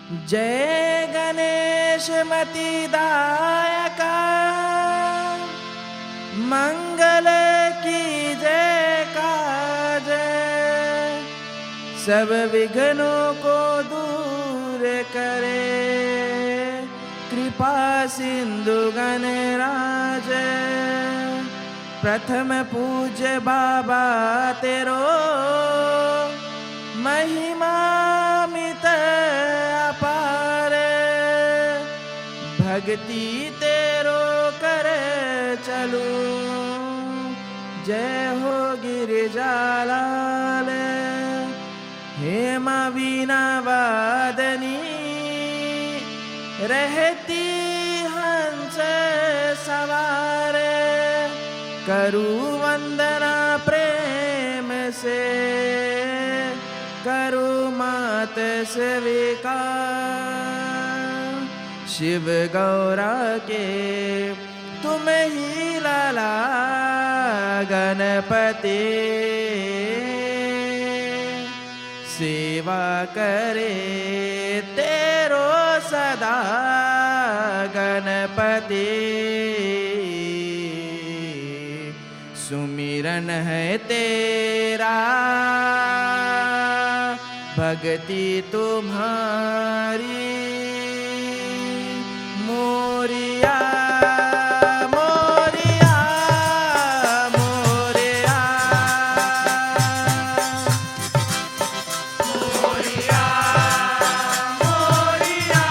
जय गणेश मतिदायका, मंगल की जय का जय। सब विघ्नों को दूर करे, कृपा सिंधु गणराज। प्रथम पूज्य बाबा तेरो, महिमा मित अपार। भक्ति तेरो कर चलूं, जय हो गिरिजालाल। हेम वीणा वादनी, रहती हंस सवार। करूं वंदना प्रेम से, करूं मात स्वीकार। शिव गौरा के तुम ही लाला गणपति। सेवा करे तेरो सदा गणपति। सुमिरन है तेरा, भक्ति तुम्हारी। मोरिया मोरिया मोरिया मोरिया मोरिया मोरिया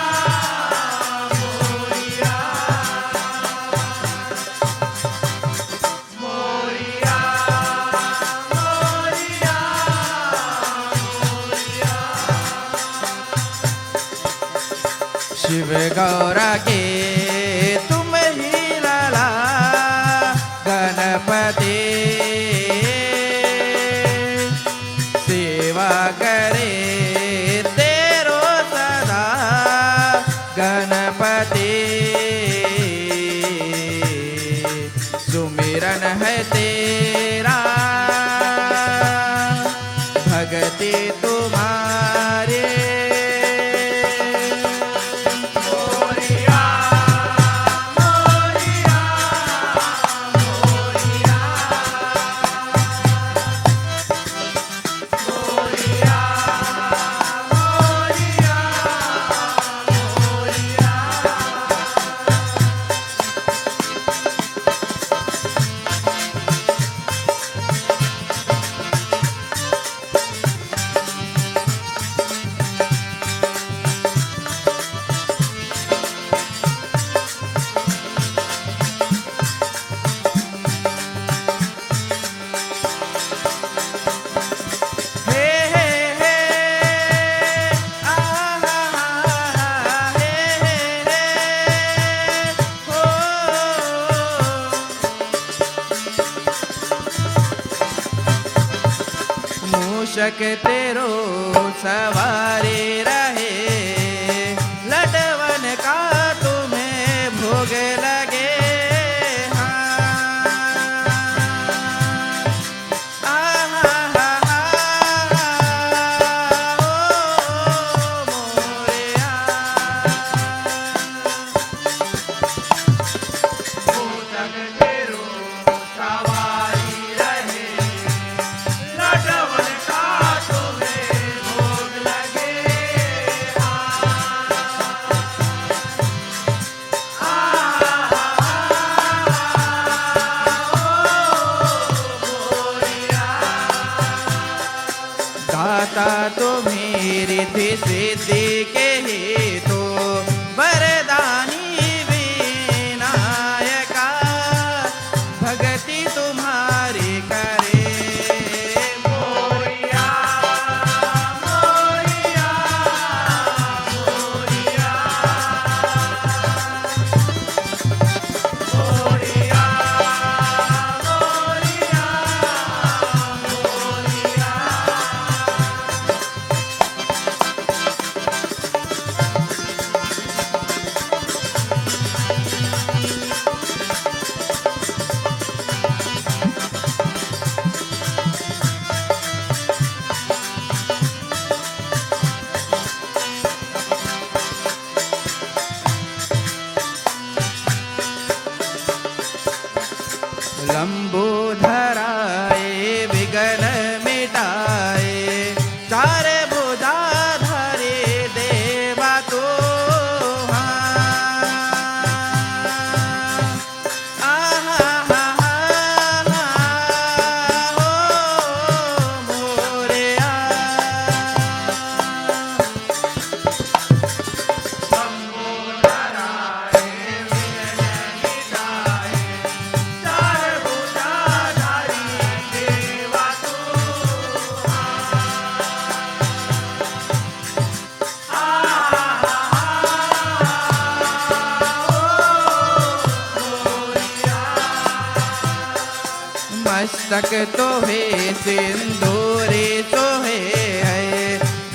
मोरिया मोरिया मोरिया। शिव गौरा के तुम ही लाला गणपति। सेवा करे तेरो सदा गणपति। सुमिरन है तेरा, भक्ति तुम्हारे। मूषक तेरो सवारी रहे, लडवन का तुम्हें भोग लगे। मस्तक तो है सिंदूरी तो है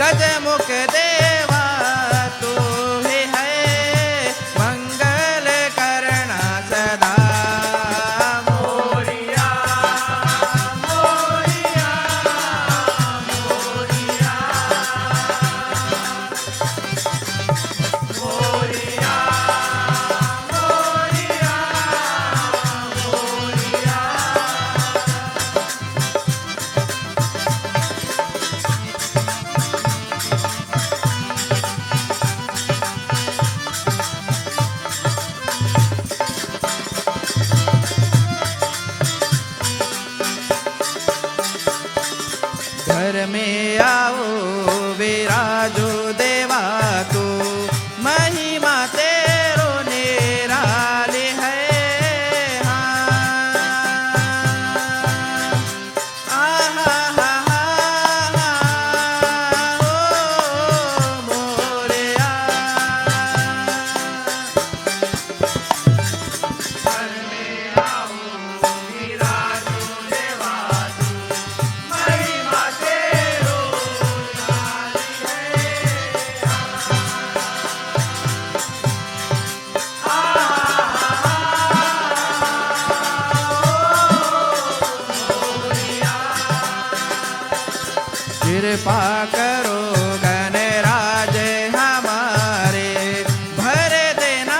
गजमुख देवा तो है मंगल करना सदा मोरिया मोरिया मोरिया मोरिया मोरिया मोरिया घर में आओ विराजो देवा को महिमा तेरो निराली है आहा हा हा ओ मोरिया घर में आओ विराजो देवा महिमा तेरो कृपा करो गणराज हमारे भर देना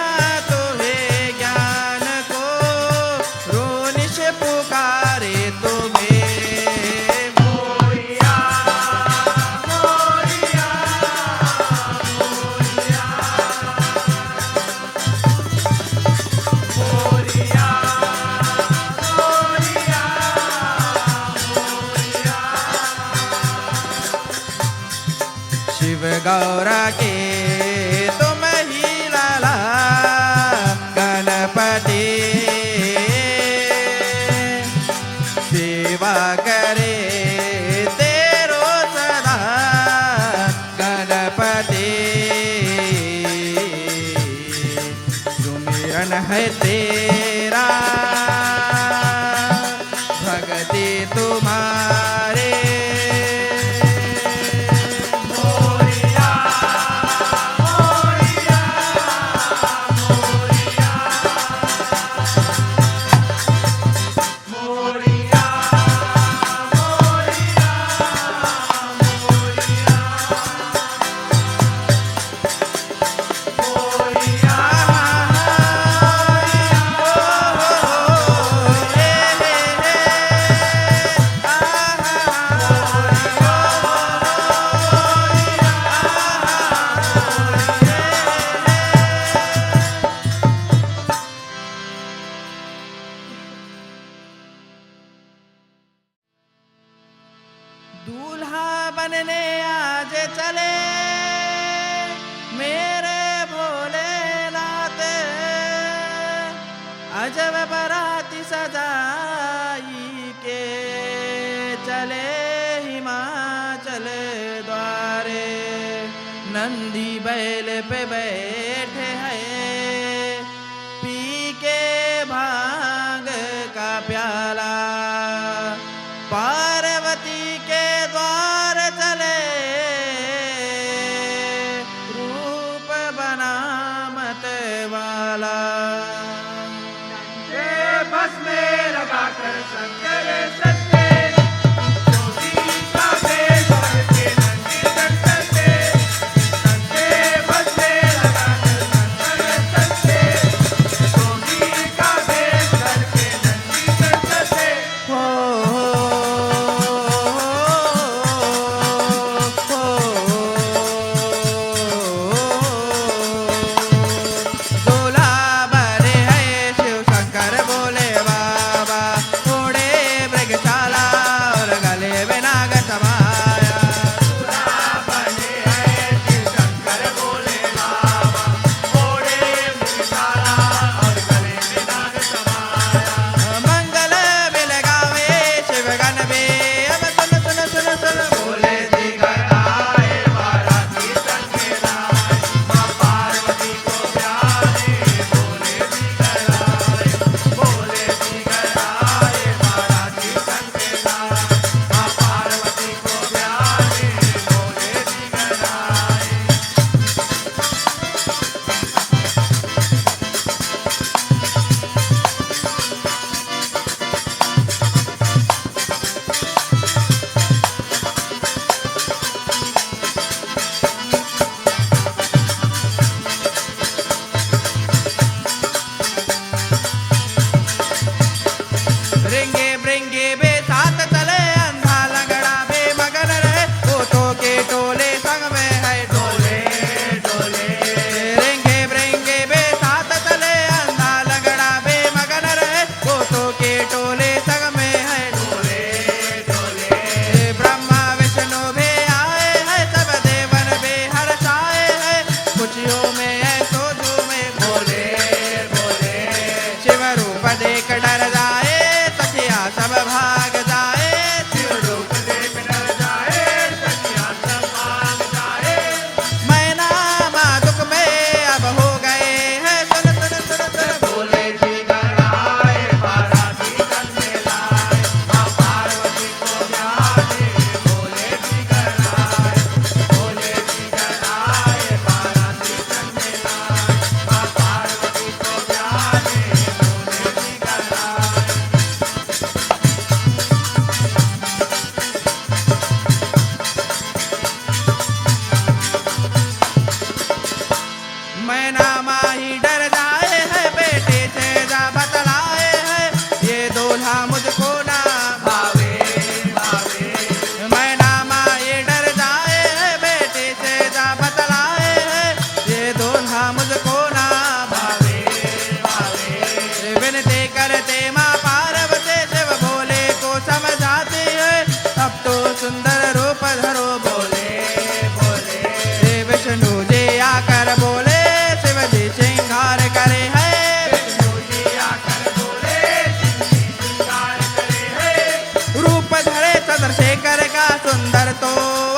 तुम्हें ज्ञान को रोनिश पुकारे तुम्हें मोरिया मोरिया मोरिया मोरिया मोरिया मोरिया शिव गौरा के तुम ही लाला गणपति सेवा करे तेरो सदा गणपति सुमिरन है तेरा भक्ति तुम्हारे मोरिया मोरिया मोरिया मोरिया मोरिया मोरिया दूल्हा बनने आज चले मेरे भोलेनाथ अजब बाराती सजाई के चले हिमाचल द्वारे नंदी बैल पे बैठे हैं पी के भांग का प्याला पार्वती के द्वार चले रूप बना मत वाला बस में लगा कर शंकर सत्य ज्योति का भेद करके नंदी चढ़ते संते बस में लगा कर शंकर सत्य ज्योति का भेद करके नंदी चढ़ते हो दूल्हा बने है शिव शंकर बोले बाबा थोड़े मृगशा मैना माही डर जाए है, बेटे से जा बतलाए है, ये दूल्हा मुझको ना भावे भावे मैना माही डर जाए है, बेटे से जा बतलाए है, ये दूल्हा मुझको ना भावे भावे विनती करते माँ पार्वती शिव भोले को समझाती है, अब तो सुंदर रूप धरो बोले बोले हे विष्णु जी आकर बोले, शिव जी श्रृंगार करे है, विष्णु जी आकर बोले श्रृंगार करे है रूप धरे चंद्रशेखर का सुंदर, तो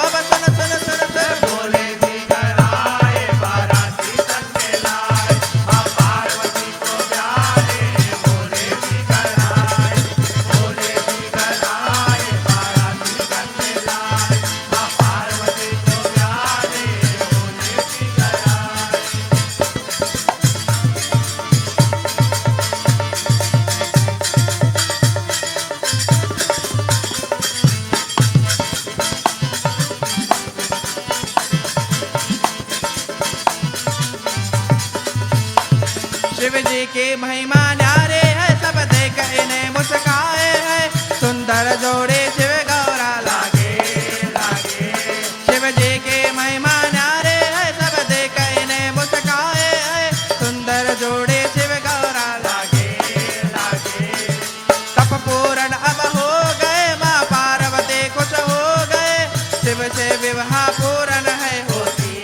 अब सुन सुन सुन सुन बोले भी कराए बाराती तक में लाए माँ पार्वती को प्यारे बोले भी कराए बाराती तक में लाए माँ पार्वती को प्यारे बोले भी कराए शिव जी की महिमा न्यारे है, सब देख इन्हें मुस्काए है, सुंदर जोड़े शिव गौरा लागे लागे शिव जी की महिमा न्यारे है, सब देख इन्हें मुस्काए है, सुंदर जोड़े शिव गौरा लागे लागे तप पूर्ण अब हो गए, माँ पार्वती खुश हो गए, शिव से विवाह पूर्ण है होती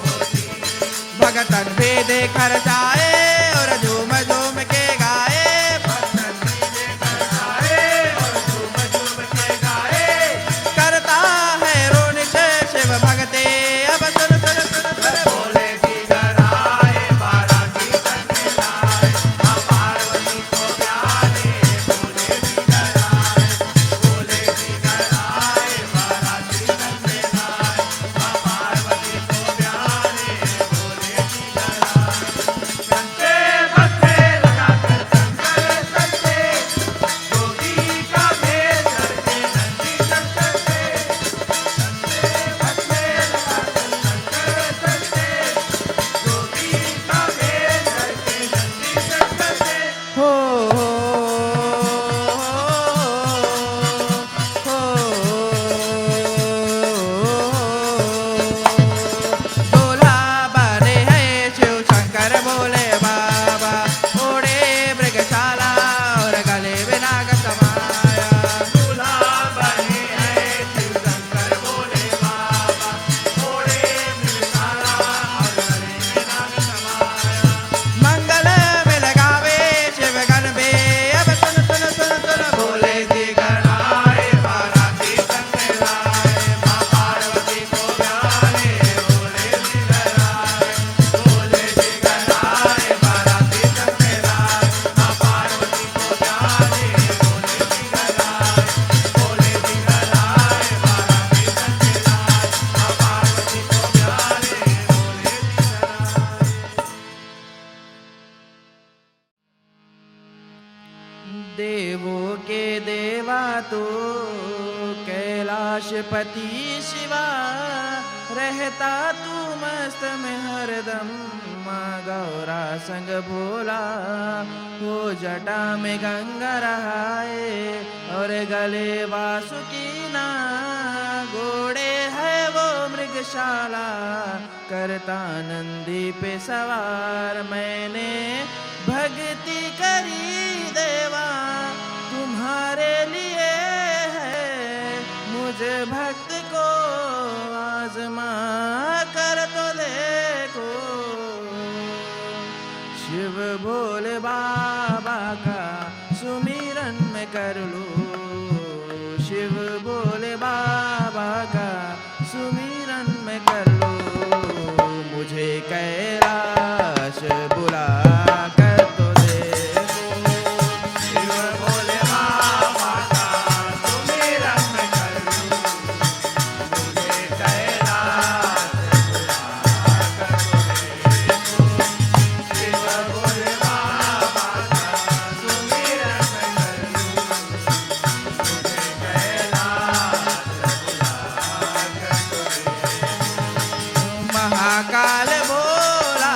होती भगतन भी देखकर जाए और झूम झूम के गाए, भक्तन भी देखकर गाए और झूम झूम के गाए करता है रोन से शिव भगते, अब सुन सुन सुन सुन बोले भी कराए बाराती तक में लाए माँ पार्वती को प्यारे बोले भी कराए बाराती तक में लाए माँ पार्वती को प्यारे बोले भी कराए संते भक्ते लगाकर शंकर सत्ते जोगी का भेद करके नंदी करते संते भक्ते लगाकर शंकर सत्ते जोगी का भेद करके नंदी करते हो दूल्हा बने है शिव शंकर बोले बाबा, ओढ़े मृगशाला और गले में नाग समाया, दूल्हा बने हैं शिव शंकर बोले बाबा थोड़े मिलसाला और गले में नाग समाया मंगल में लगावे शिव गण बे, अब सुन सुन सुन सुन बोले जी गणाए बाराती तक में लाए माँ पार्वती को प्यारे बोले जी गणाए बाराती तक में लाए माँ पार्वती को प्यारे बोले जी गणाए बाराती तक में लाए माँ पार्वती को प्यारे बोले जी गणाए देवों के देवा तो कैलाशपति शिवा, रहता तू मस्त में हरदम, माँ गौरा संग भोला, हो जटा में गंगा रहाए और गले वासुकी ना, घोड़े है वो मृगशाला, करता नंदी पे सवार, मैंने भक्ति करी देवा तुम्हारे लिए है, मुझे भक्त को आजमा कर तो देखो, शिव भोले बाबा का सुमिरन में कर लो, शिव भोले बाबा का सुमिरन में कर लो, मुझे कैलाश बुला कर तो देखो, शिव भोले बाबा का सुमिरन में कर लूं, मुझे कैलाश बुला कर तो देखो। शिव भोले बाबा का सुमिरन में कर लूं, मुझे कैलाश बुला कर तो देखो। महाकाल भोला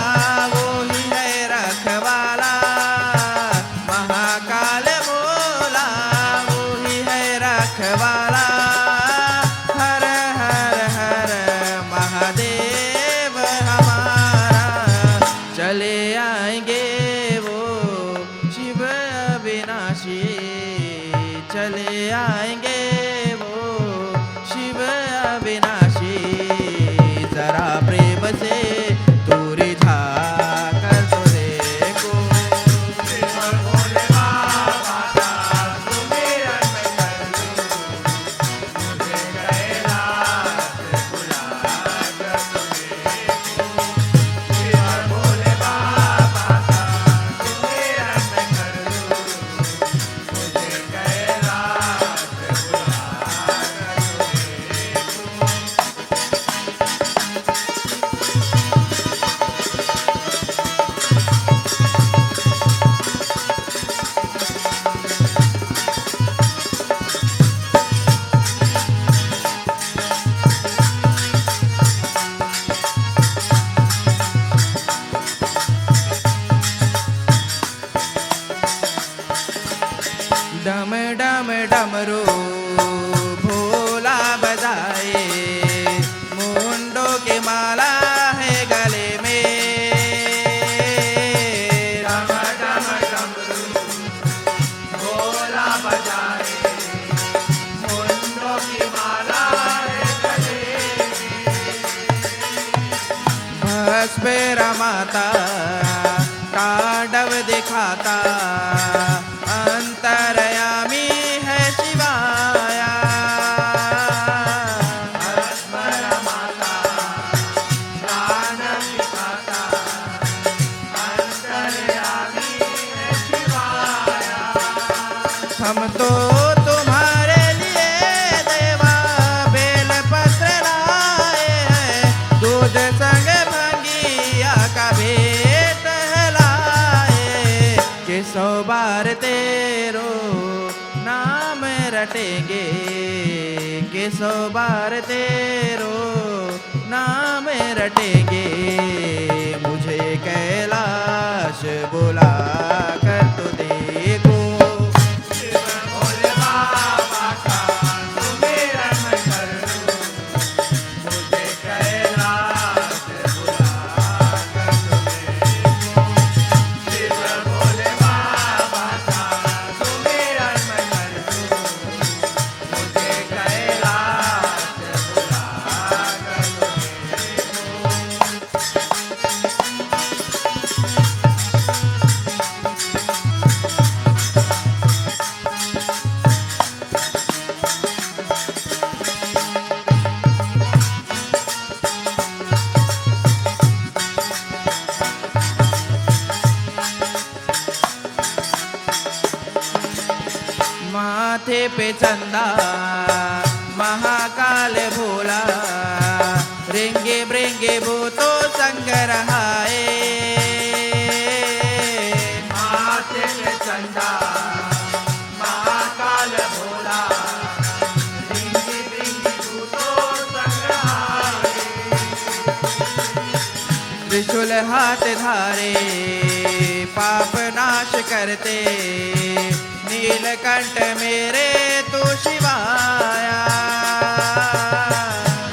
बस पे रमाता तांडव दिखाता अंतर्यामी है शिवाया बस पर रमाता तांडव दिखाता अंतर्यामी है शिवाया। हम तो तुम्हारे लिए देवा बेल पत्र लाए हैं दूध संग भंगिया का भेंट लाए कि 100 बार तेरो नाम रटेंगे कि 100 बार तेरो नाम रटेंगे मुझे कैलाश बुला कर तो देखो शिव भोले बाबा का सुमिरन कर लूं मुझे कैलाश बुला कर देखो। शिव भोले बाबा का सुमिरन कर लूं मुझे कैलाश बुला माथे पे चंदा महाकाल भोला रेंगे ब्रेंगे वो तो संग रहाए माथे पे चंदा महाकाल भोला रिंगी रिंगी दूतों संग्रहाए। त्रिशूल हाथ धारे पाप नाश करते नीलकंठ मेरे तू शिवाया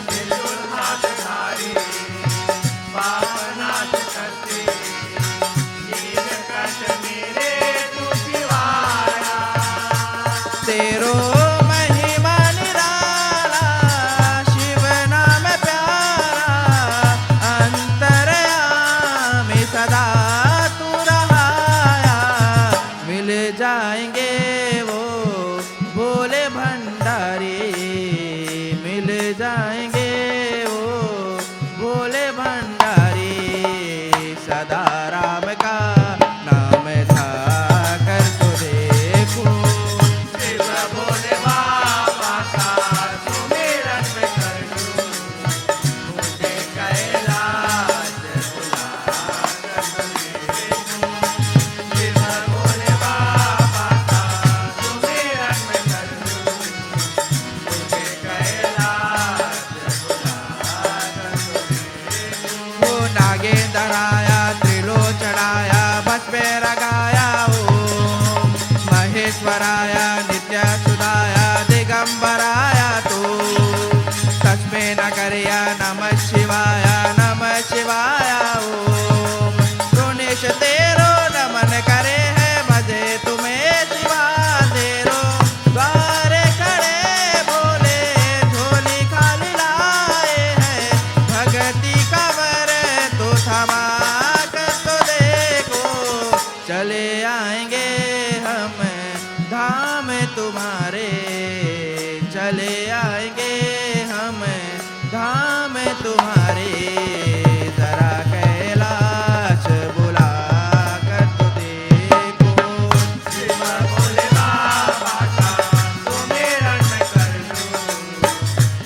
त्रिशूल हाथ धारी पाप नाश करते नीलकंठ मेरे तू शिवाया। तेरो महिमा निराला शिव नाम प्यारा अंतर्यामी सदा तू रहाया मिल जाएंगे वो भोले भंडारी मिल जाएंगे वो भोले भंडारी सदा राम का नाम था कर तो देखो शिव भोले बाबा का सुमिरन कर लूं मुझे कैलाश बुला कर देखो। शिव भोले बाबा का सुमिरन कर लूं मुझे कैलाश बुला कर देखो। वो नागेंद्र आया त्रिलोचनाया बस पे रगाया ओम महेश्वराया नित्य सुधाया दिगंबराया तू तस्मे न करिया नमः शिवाया ओम रोनेश तेरो नमन करे है भजे तुम्हें शिवा तेरो द्वारे खड़े बोले झोली खाली लाए हैं भगती का वर तो थमा कर तो देखो चले आएंगे हम धाम तुम्हारे चले आएंगे हम धाम तुम्हारे जरा कैलाश बुला कर तो देखो शिव भोले बाबा का सुमिरन कर लूं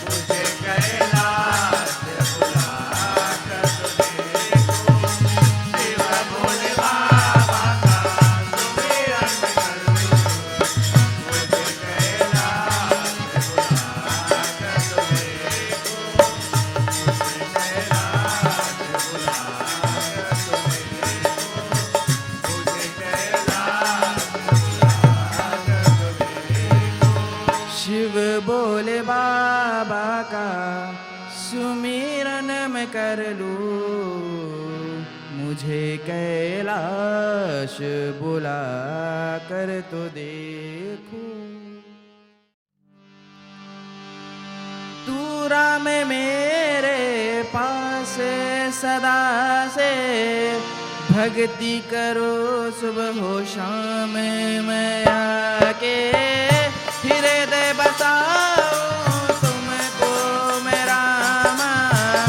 मुझे कैलाश बुला कर देखो। शिव भोले बाबा का सुमिरन कर लूं मुझे कैलाश बुला कर शिव बोले बाबा का सुमिरन मैं कर लूं मुझे कैलाश बुला कर तो देखूं तू राम मेरे पास से सदा से भक्ति करो सुबह हो शाम मैं आके हृदय बसाऊं तुमको मेरा माँ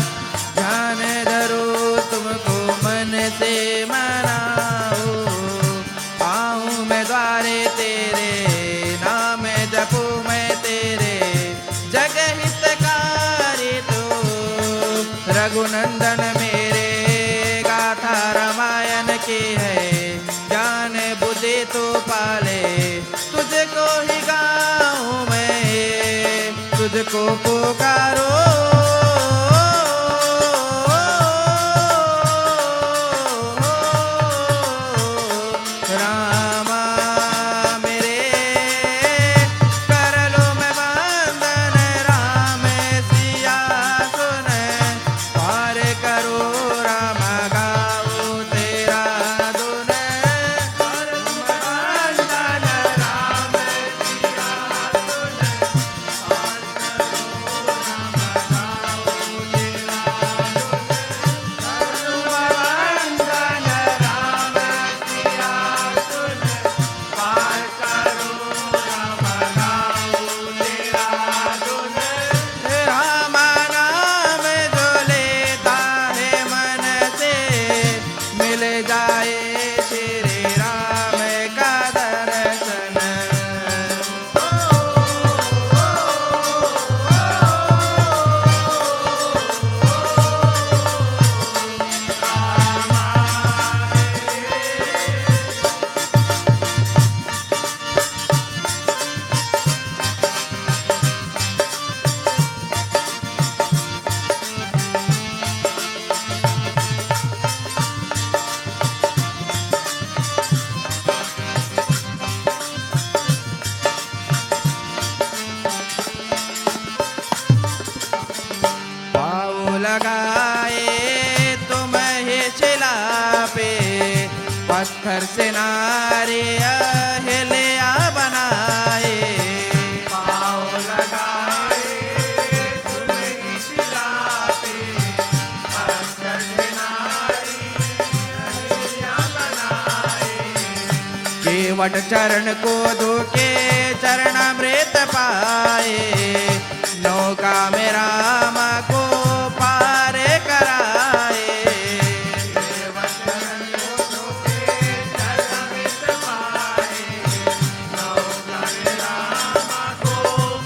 ध्यान धरो तुमको मन से मनाओ आऊं मैं द्वारे तेरे नाम जपू मैं तेरे जग हितकारी तो रघुनंदन मेरे गाथा रामायण की है ज्ञान बुद्धि तो पाले तुझको ही गाऊं मैं तुझको पुकारो रामा मेरे कर लो मैं वंदन राम सिया सुन पार करो राम गाओ तेरा धुन कर लो मैं वंदन राम सिया सुन पार करो राम गाओ तेरा धुन कर लो मैं वंदन राम सिया सुन पार करो राम गाओ तेरा धुन राम नाम जो लेता है मन से मिल जाए श्री राम का दर्शन पाँव लगाए तुम ही शिला पे पत्थर से नारे अहल्या बनाए पाँव लगाए तुम्हें शिला पे पत्थर से नारी अहल्या बनाए केवट चरण को धोके चरणामृत पाए नौका में राम को पार कराए वचन को धोके चरणामृत पाए नौका में राम को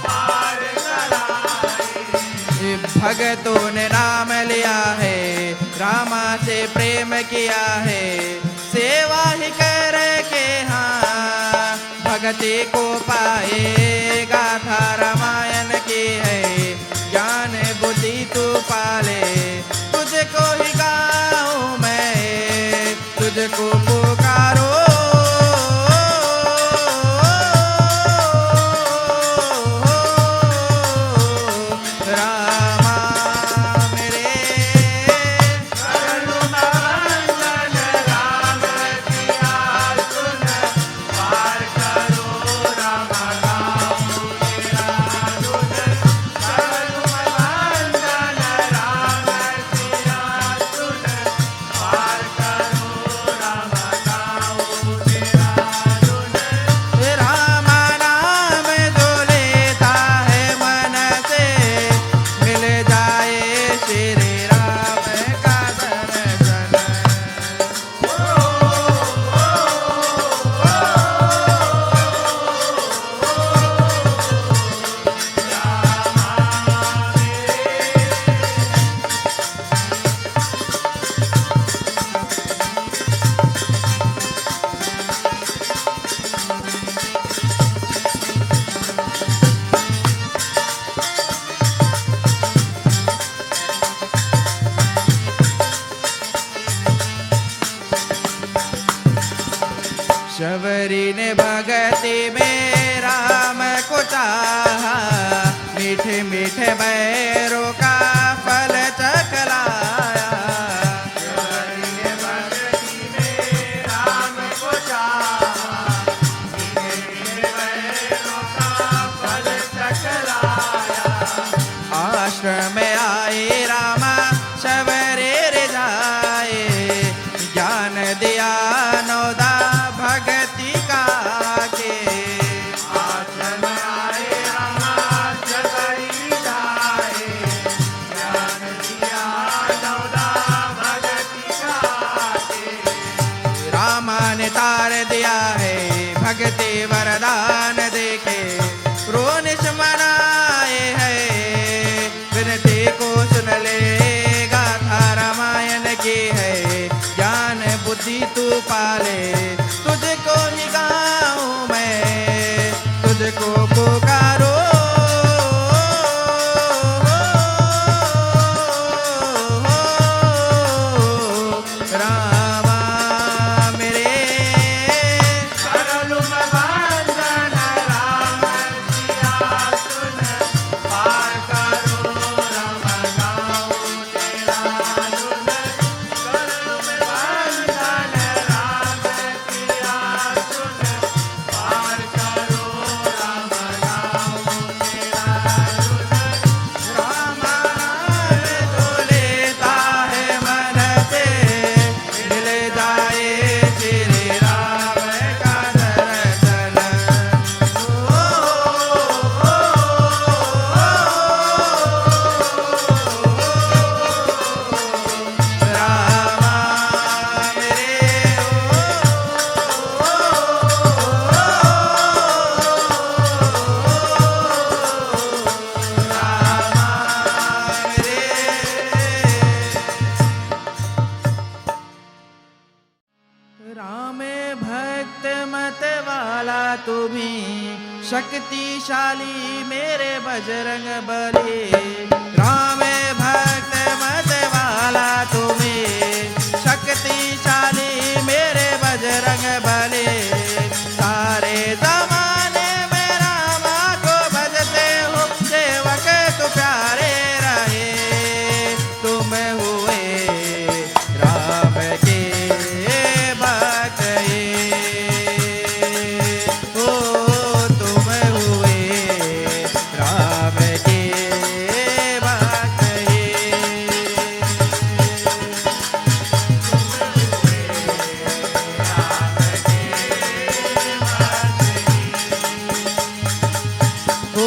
पार कराए भगतों ने नाम लिया है रामा से प्रेम किया है सेवा ही करके हाँ भक्ति को पाए गाथा रामायण की है ज्ञान बुद्धि तू पाले तुझको ही गाऊं मैं तुझको पुकारो रामा मेरे कर लो वंदन राम सिया सुन पार करो राम गाओ तेरा धुन कर लो वंदन राम सिया सुन पार करो राम गाओ तेरा धुन राम नाम जो लेता है मन से मिल जाए श्री राम का दर्शन शबरी ने भगति में राम को चाहा मीठे मीठे बैरों का फल चखलाया शबरी ने भक्ति में राम को चाहा मीठे बैरों का फल चखलाया आश्रम में आए रामा शबरी दिया नौदा भगति का के आश्रम आए रामास्य करी जाए ज्ञान दिया नौदा भगति गाते रामा ने तार दिया है भक्ति वरदान देके रोनिश मनाए है विनती को सुन लेगा था रामायण की है ज्ञान बुद्धि तू पाले तुझको ही गाऊं मैं तुझको पुकारो रामा मेरे करलुम बंधन राम सिया सुन पार करो राम गाऊं तेरा धुन करलुम बंधन राम सिया सुन पार करो राम गाऊं तेरा धुन रामा नाम जो लेता है मन से मिल जाए श्री राम का दर्शन रामा मेरे रामा मेरे राम भक्त मत वाला तू भी शक्तिशाली मेरे बजरंग बली राम भक्त मत वाला तू भी शक्तिशाली मेरे बजरंग बली सारे जमाने में रामा को भजते हो सेवक तो प्यारे रहे तुम हुए राम के भक्त ओ तुम हुए राम के भक्त ओ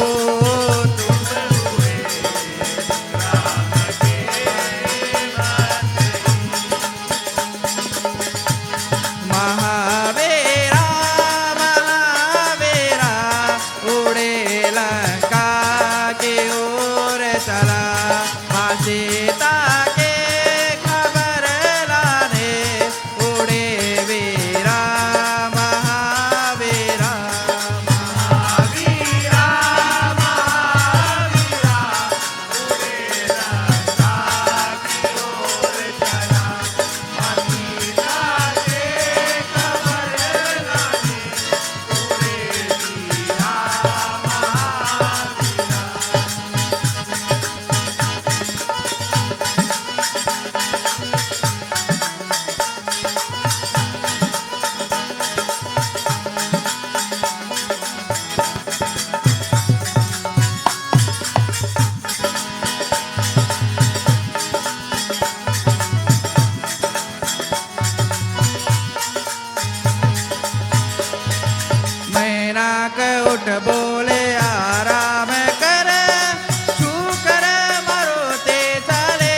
महावीरा महावीरा उड़े लंका की ओर चला माँ सीता के खबर लाने उड़े वीरा महावीरा महावीरा महावीरा उड़े लंका की ओर चला सीता के खबर लाने उड़े वीरा महावीरा मैनाक उठ बोले आराम कर छू कर मरोते चले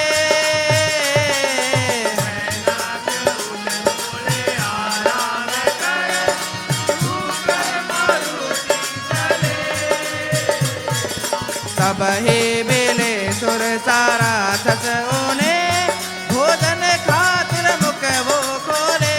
तब ही मिले सुर सारा सच उन्हें भोजन खातिर मुख वो खोले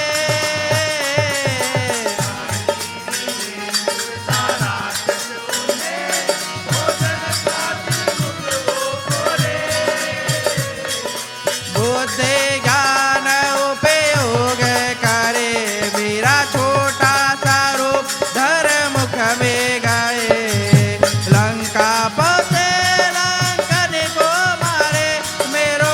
बुद्धि ज्ञान उपयोग करे मेरा छोटा सा रूप धर मुख में गए लंका पहुंचे लंकन को मारे मेरो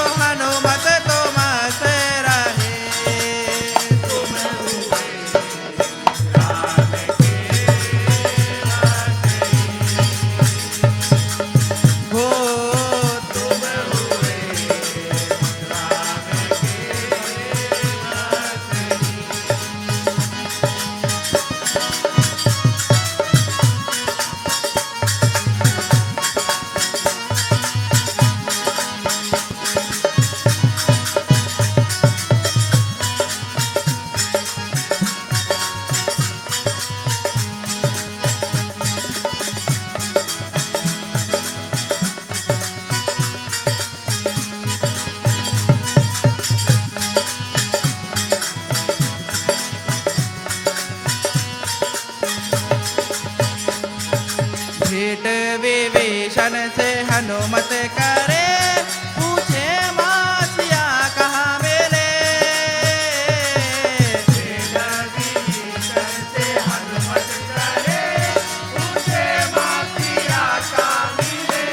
भेंट विभीषण से हनुमत करे, पूछे मासिया कहाँ मिले। भेंट विभीषण से हनुमत करे, पूछे मासिया कहाँ मिले।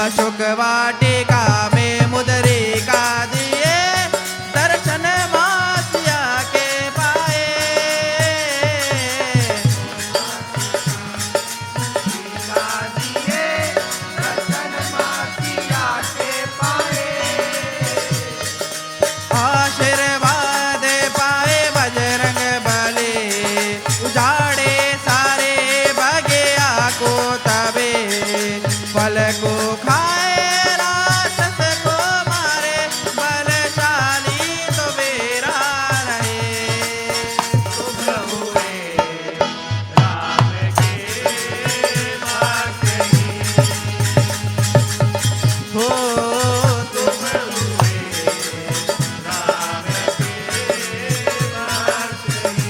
अशोक वाटिका में मुद्रिका दिए, दर्शन मासिया के पाए। टीका दिए, दर्शन मासिया के पाए। आशीर्वाद पाए बजरंग बली, उजाड़े सारे बगिया को तबे। फल को खाए राक्षस को मारे, बलशाली तो बेरा रहे। शुभ हुए राम के भक्त ही, हो शुभ हुए राम के भक्त ही।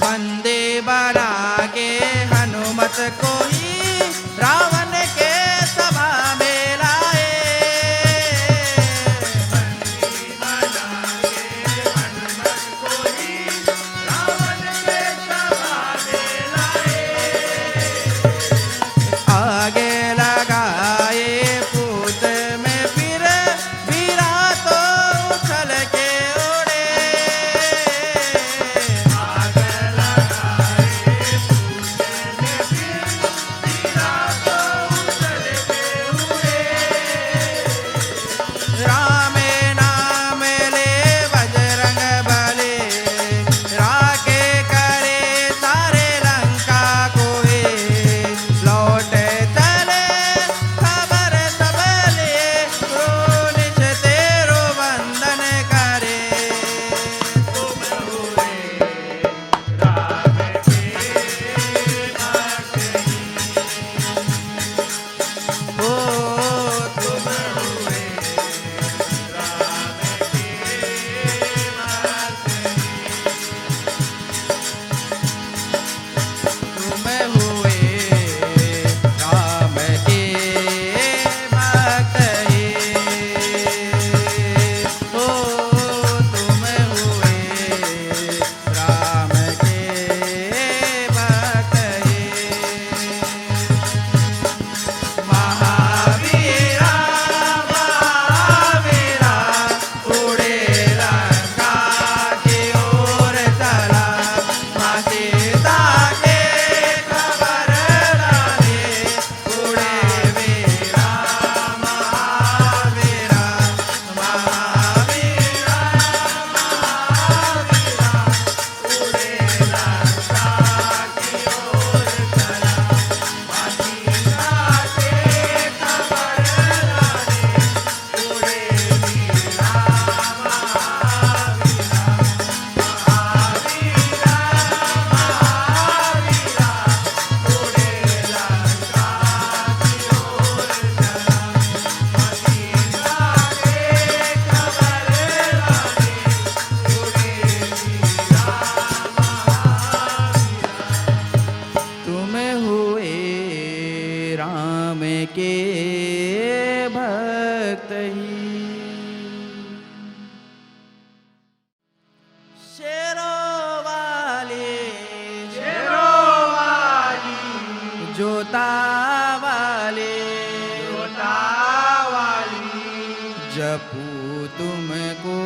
बंदे बना के हनुमत को ही रावण के सभा में लाए। बंदी बना के हनुमत को ही रावण के सभा में लाए। आगे लगाए पूत में फिर वीरा तो उछल के उड़े। आग लगाए पूछे में फिर वीरा को उछल के उड़े। राम नाम ले बजरंग बली, राखे करे सारे लंका को ही। लौट चले खबर सब लिए, रोनिश तेरो वंदन करे। तुम हुए राम के भक्त ही, हो तुम हुए राम के भक्त ही। तुम हुए राम के भक्त ही, हो तुम हुए राम के भक्त ही। महावीरा महावीरा उड़े लंका की ओर चला, माँ सीता के खबर लाने। उड़े वीरा महावीरा, महावीरा उड़े लंका की ओर चला, सीता के खबर लाने। उड़े वीरा महावीरा, महावीरा महावीरा उड़े लंका की ओर चला, सीता के खबर लाने। उड़े वीरा महावीरा। तुम हुए राम के भक्त ही। शेरों वाली शेरों वाली जोता वाली जोता वाली, जपू तुमको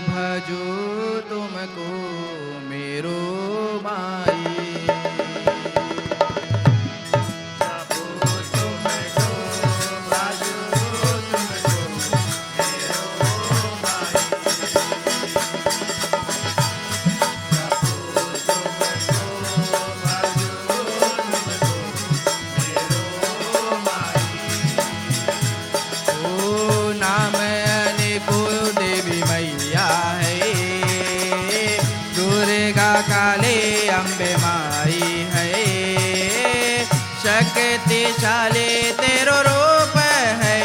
भजू तुमको मेरो माई। जपू तुमको भजू तुमको मेरो भाई। जपू तुमको भजू तुमको मेरो भाई। ओ नाम शक्तिशाली तेरो रूप है,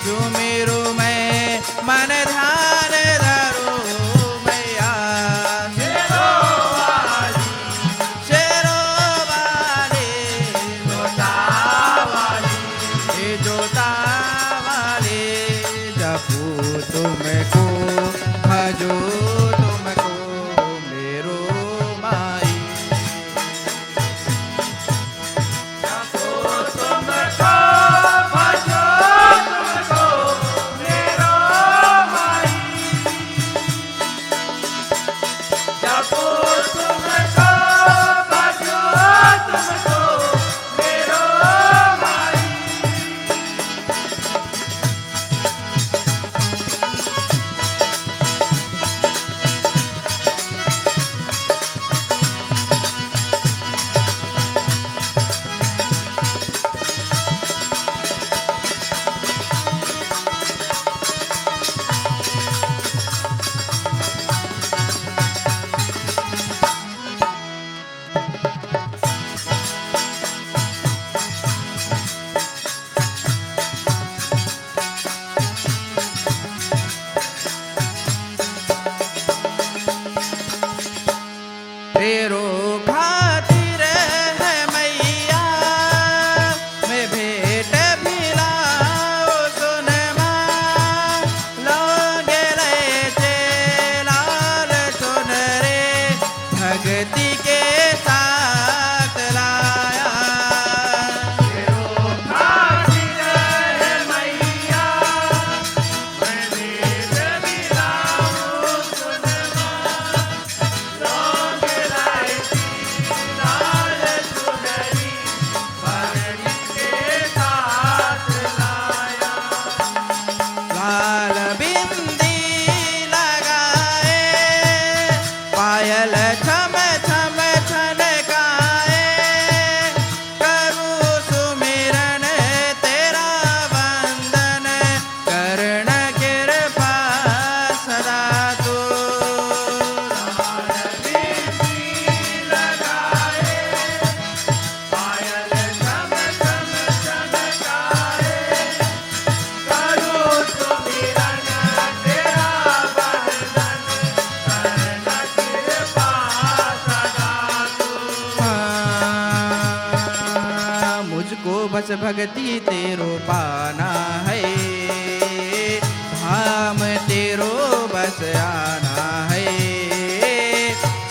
सुमिरू मैं मन ध्यान धरू मैया। शेरों वाली जोता वाली जपू तुमको भजो तुमको मेरो माई। तेरो खातिर है मैया मैं भेंट मिलाओ सुन माँ। लोगे ले लाल सुन रे भक्ति के साथ लाया। तेरो खातिर है मैया मैं भेंट मिलाओ सुन लाल बिंदी लगाए पायल छम छम छनकाए, करूँ सुमिरन तेरा वंदन कर्ण कृपा सदा तू। लाल बिंदी लगाए पायल छम छम छनकाए, मुझको बस भक्ति तेरो पाना है, धाम तेरो बस आना है।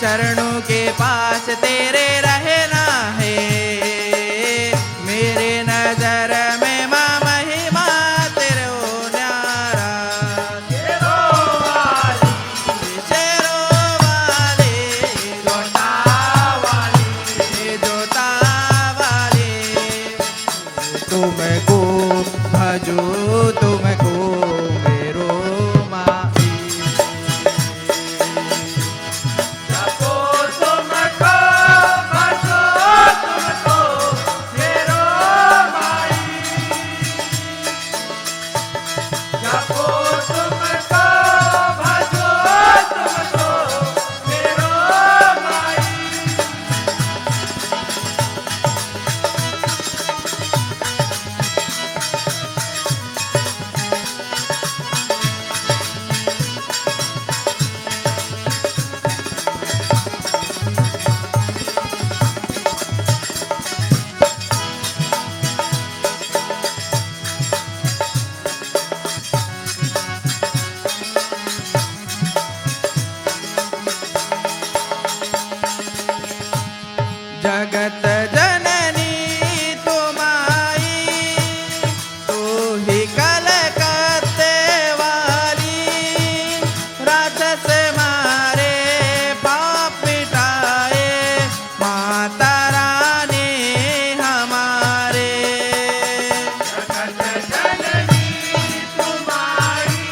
चरणों के पास तेरे रहना है, मेरे नजर में माँ महिमा तेरो न्यारा। शेरों वाली जोता वाली तुमको भजो तुमको मेरो माई। जपो तुमको भजो तुमको मेरो माई। जपो तुमको भजो तुमको मेरो माई। जगत जननी तुम्हारी तू ही कलकत्ते वाली, राक्षस मारे पाप मिटाए माता रानी हमारे। जगत जननी तुम्हारी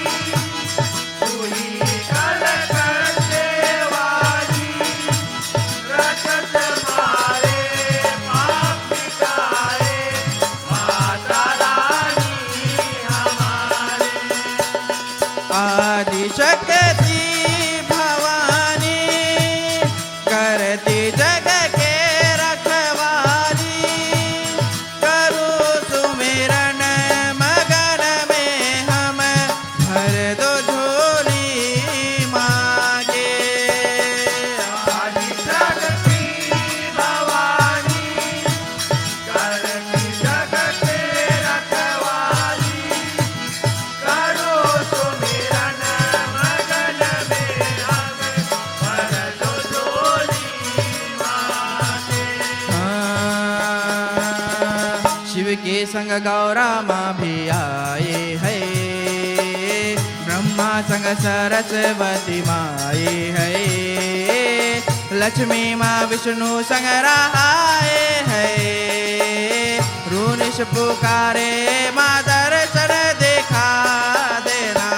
तू ही कलकत्ते वाली, राक्षस मारे के संग गौरा माँ भी आए है, ब्रह्मा संग सरस्वती माँ आए है, लक्ष्मी माँ विष्णु संग रहाए है, रूनिश पुकारे माँ दर्शन देखा देना।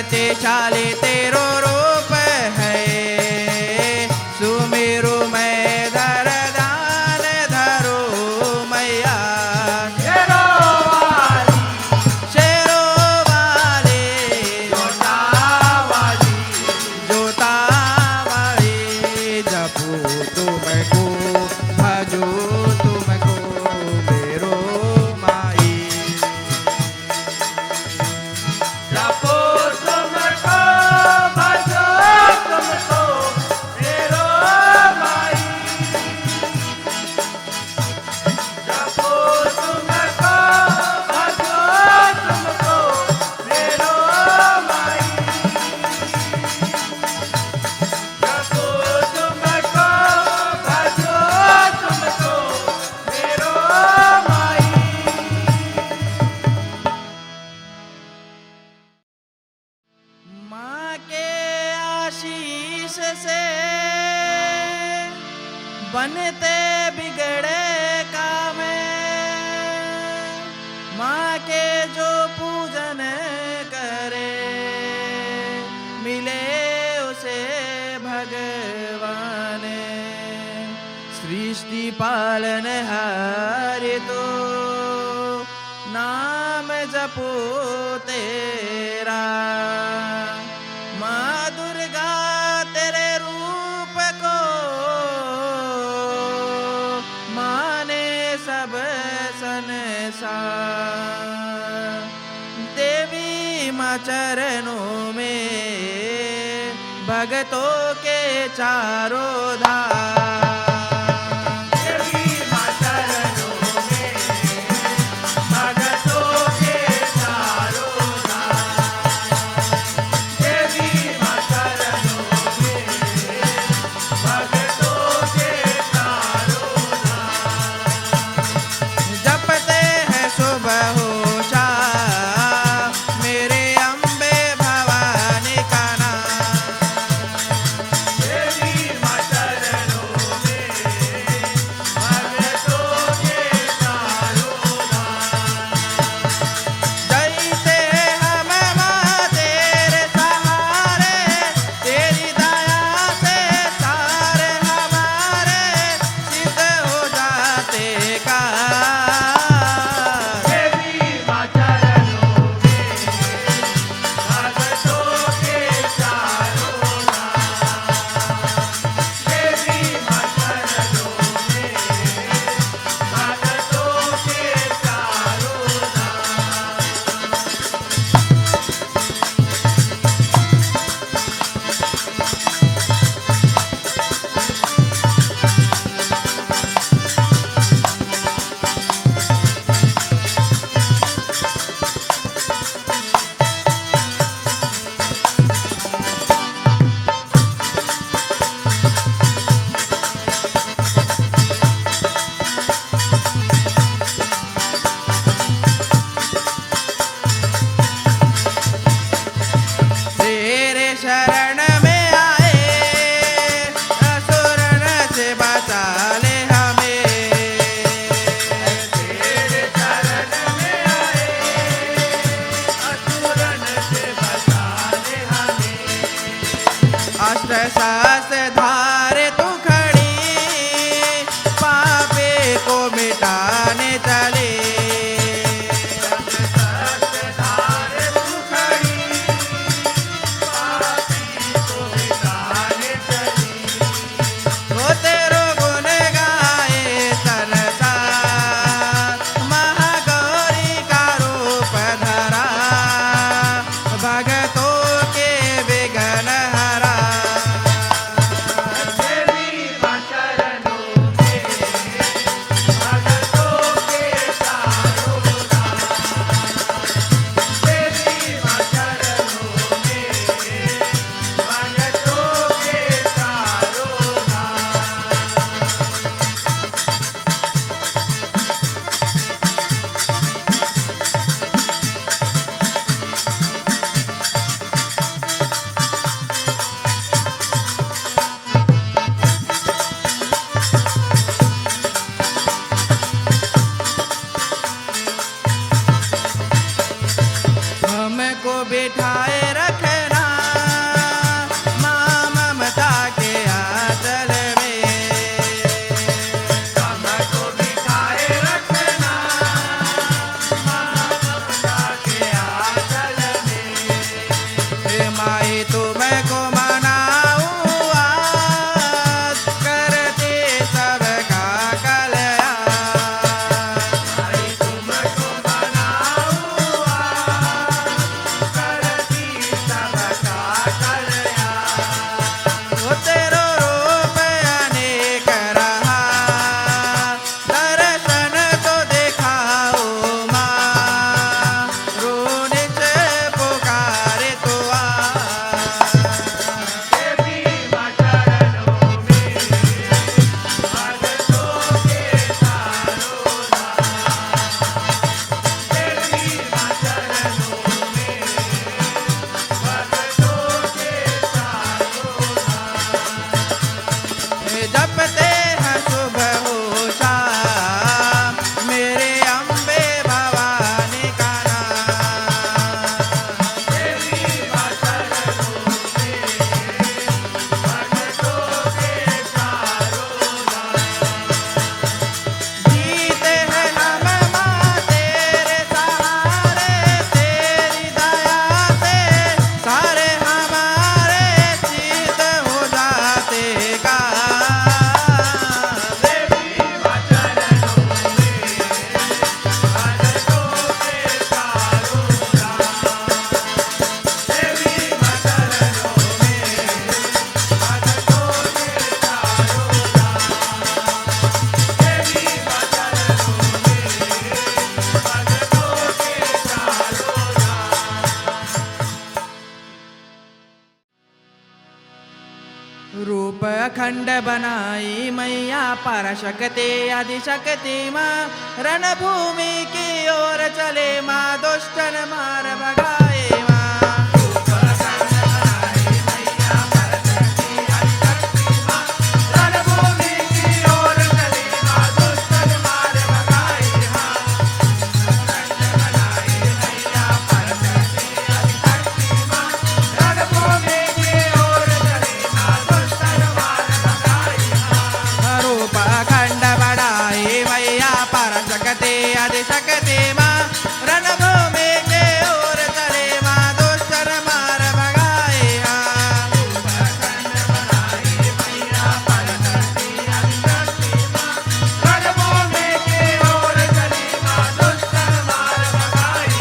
शक्तिशाली तेरो रूप है, सुमेरु में धर दान धरो मैया। शेरो वाली जोता वाली, जपू तुमको भजो तुमको मेरो माई। जपो तुमको भजो तुमको मेरो माई, जपो तुमको भजो तुमको मेरो माई, जपो तुमको भजो तुमको मेरो माई। माँ के आशीष से बनते बिगड़े काम, माँ के जो पूजन करे मिले उसे भगवान। सृष्टि पालन हारे तो नाम जपो तेरा, माँ दुर्गा तेरे रूप को माने सब संसार। देवी माँ चरणों में भगतों के चारों धाम। देवी माँ चरणों में भगतों के चारों धाम, देवी माँ चरणों में भगतों के चारों धाम। जपते हैं सुबह हो शाम मेरे अम्बे भवानी का नाम। देवी माँ चरणों में भगतों के चारों धाम। जैसे हम माँ तेरे सहारे, तेरी दया से सारे हमारे सिद्ध हो जाते का। देवी माँ चरणों में भगतों के चारों धाम, देवी माँ चरणों में भगतों के चारों तेरे शरण में आए असुरन से बचा ले हमें। तेरे शरण में आए असुरन से बचा ले हमें। अष्ट सहस्र धारे तू खड़ी, अखंड बनाई मैया पराशक्ति आदिशक्ति माँ रणभूमि की ओर चले माँ दुष्टन मार भगाए माँ आदिशक्ति माँ रणभूमि के ओर चले माँ दुष्टन मार भगाए रणभूमि की ओर चली माँ दुष्टन मार भगाई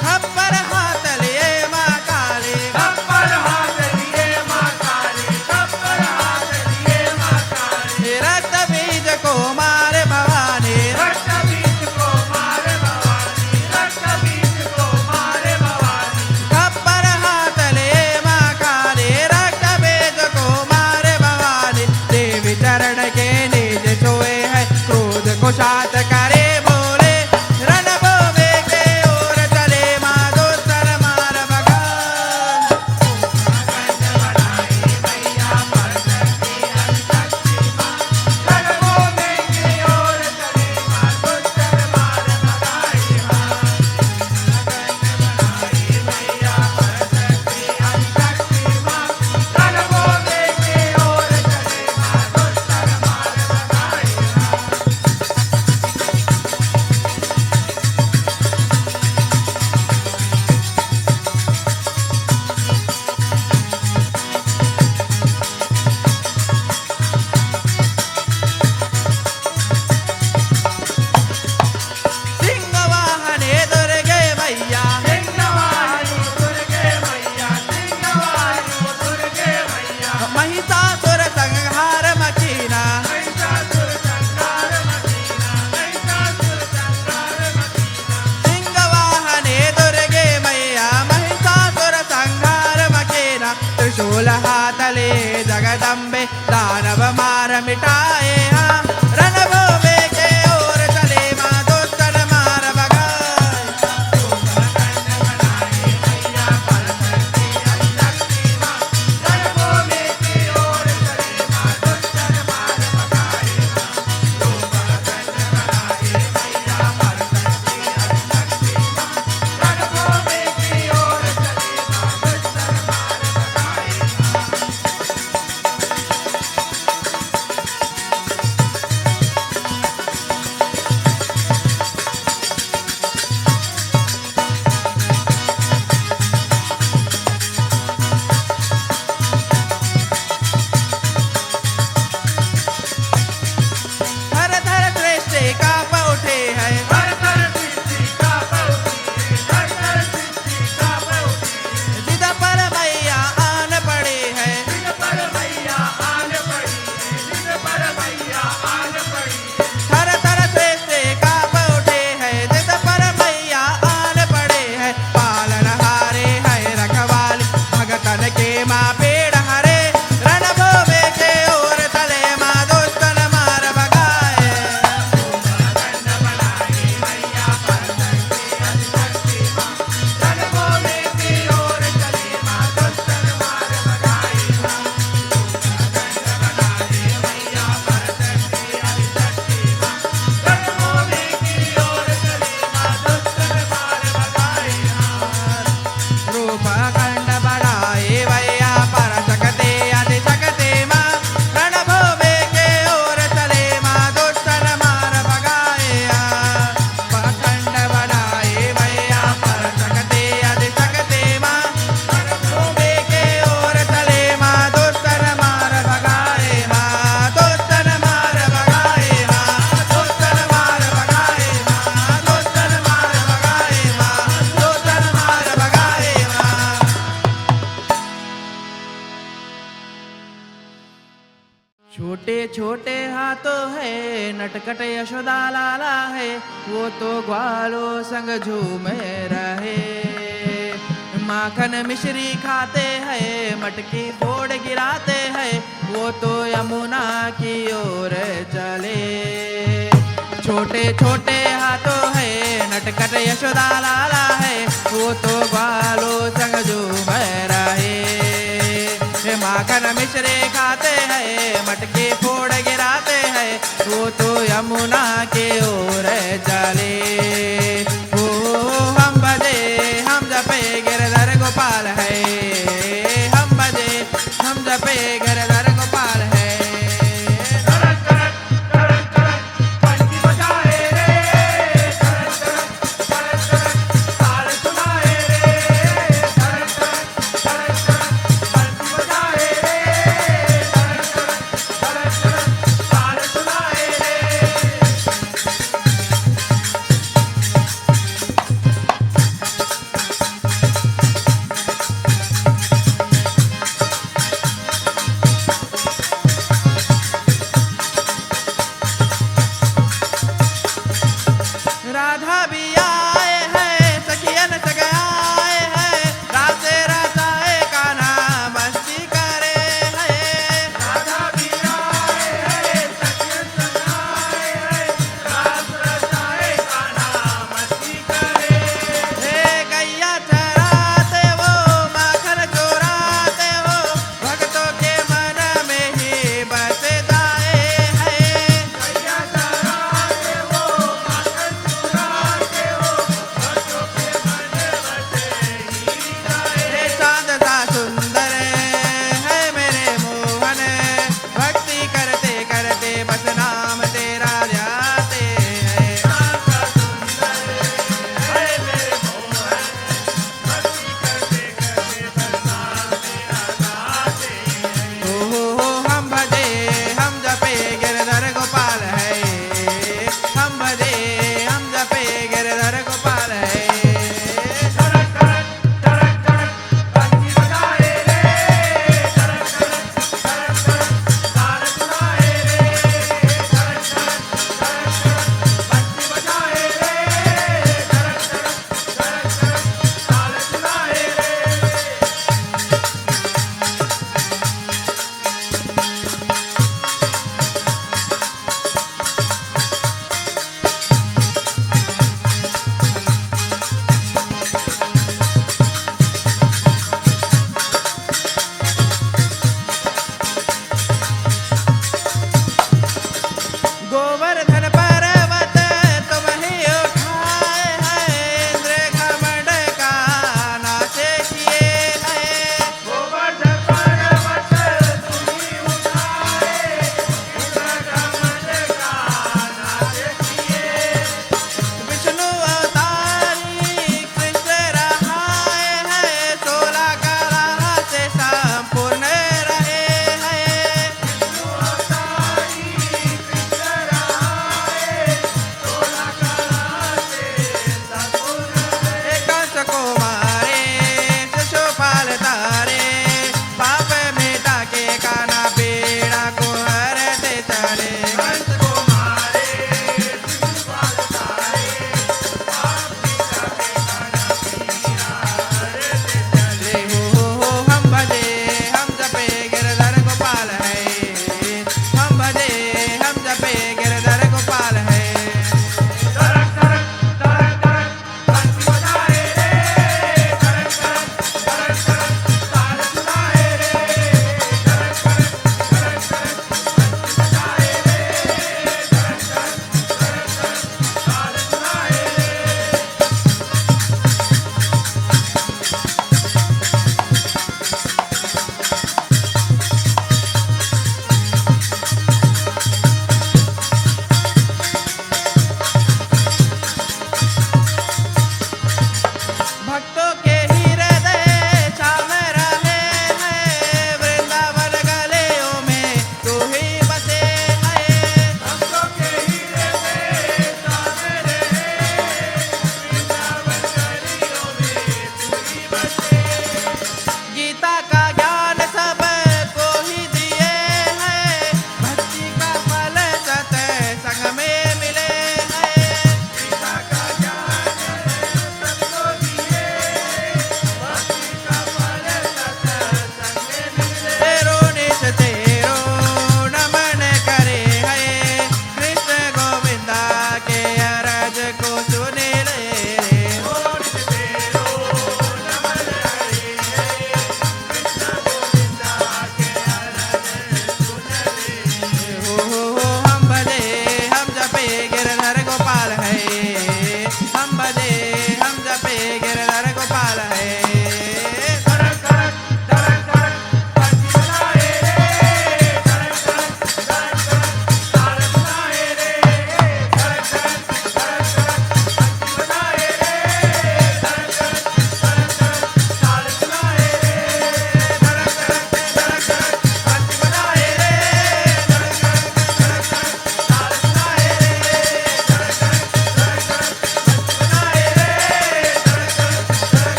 खप्पर हाथ लिए माँ काली खप्पर हाथ लिए माँ काली खप्पर हाथ लिए माँ काली रक्त बीज को मारे भवानी रक्त बीज को मारे भवानी रक्त बीज को मारे भवानी खप्पर हाथ लिए माँ काली रक्त बीज को मारे भवानी देवी चरण के निज सोए है क्रोध को शांत करे बोले रणभूमि के ओर चले माँ दुष्टन मार भगाए रणभूमि की ओर चली माँ दुष्टन मार भगाई रणभूमि की ओर चली माँ दुष्टन मार भगाई सिंह वाहने दुर्गे मैया सिंहवाहिनी दुर्गे मैया सिंहवाहिनी दुर्गे मैया महिषासुर संहार मकीना महिषासुर संहार मकीना महिषासुर संहार मकीना सिंह वाहने दुर्गे मैया महिषासुर संहार मकीना त्रिशूल हाथले जगदम्बे दानव मार मिटाए हाँ रणभूमि के ओर चले माँ दुष्टन मार भगाए रणभूमि की ओर चली माँ दुष्टन मार भगाई रणभूमि की ओर चली माँ दुष्टन मार भगाई छोटे छोटे हाथों है नटखट यशोदा लाला है, वो तो ग्वालों संग झूमे रहे। माखन मिश्री खाते हैं मटकी फोड़ गिराते हैं, वो तो यमुना की ओर चले। छोटे छोटे हाथों है नटखट यशोदा लाला है, वो तो ग्वालों संग झूम रहे। माखन मिश्री खाते हैं मटकी फोड़ गिराते हैं, वो तो यमुना की ओर चले। ओ हम बजे हम जपे गिरधर गोपाल है, हम बजे हम जपे गिरधर गोपाल है। करक करक करक करक पंछी बजाए रे, करक करक करक करक ताल सुनाए रे, करक करक करक करक पंछी बजाए रे, करक करक करक करक ताल सुनाए रे।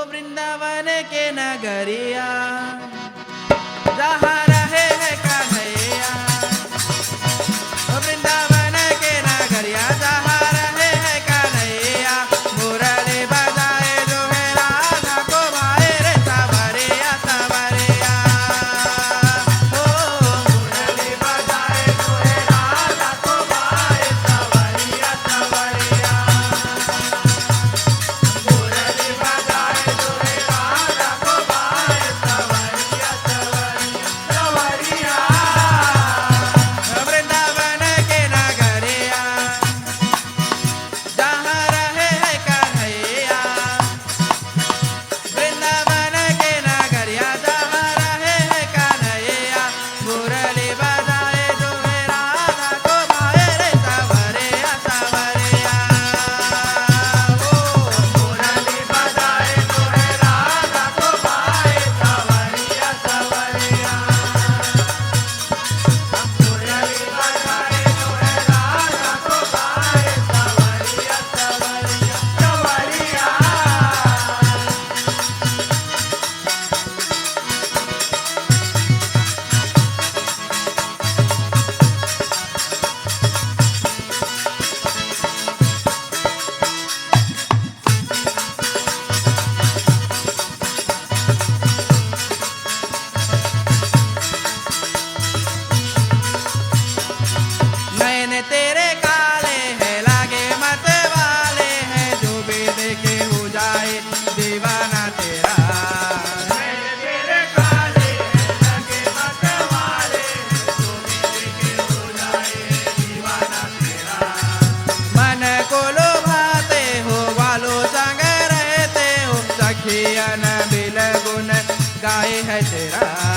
वृंदावन के नगरिया जहाँ रहे है कन्हैया, वृंदावन के नगरिया जहाँ रहे है कन्हैया, मुरली बजाए जो है राधा को भाए रे सवरिया सवरिया। ओ मुरली बजाए जो है राधा को भाए सवरिया सवरिया। मुरली बजाए जो है राधा को भाए सवरिया सवरिया सवरिया। वृंदावन के नगरिया जहाँ रहे है कन्हैया, वृंदावन के नगरिया जहाँ रहे है कन्हैया, मुरली बजाए जो है राधा को भाए रे सवरिया सवरिया। ओ मुरली बजाए जो है राधा को भाए सवरिया सवरिया। मुरली बजाए जो है राधा को भाए सवरिया सवरिया सवरिया। नैन तेरे काले हैं लागे मत वाले हैं, जो भी देखे हो जाए दीवाना तेरा। मैंने तेरे काले लगे मत वाले, जो भी देखे हो जाए दीवाना तेरा। मन को लोभाते हो वालों संग रहते हो, सखियन बिल गुन गाए है तेरा।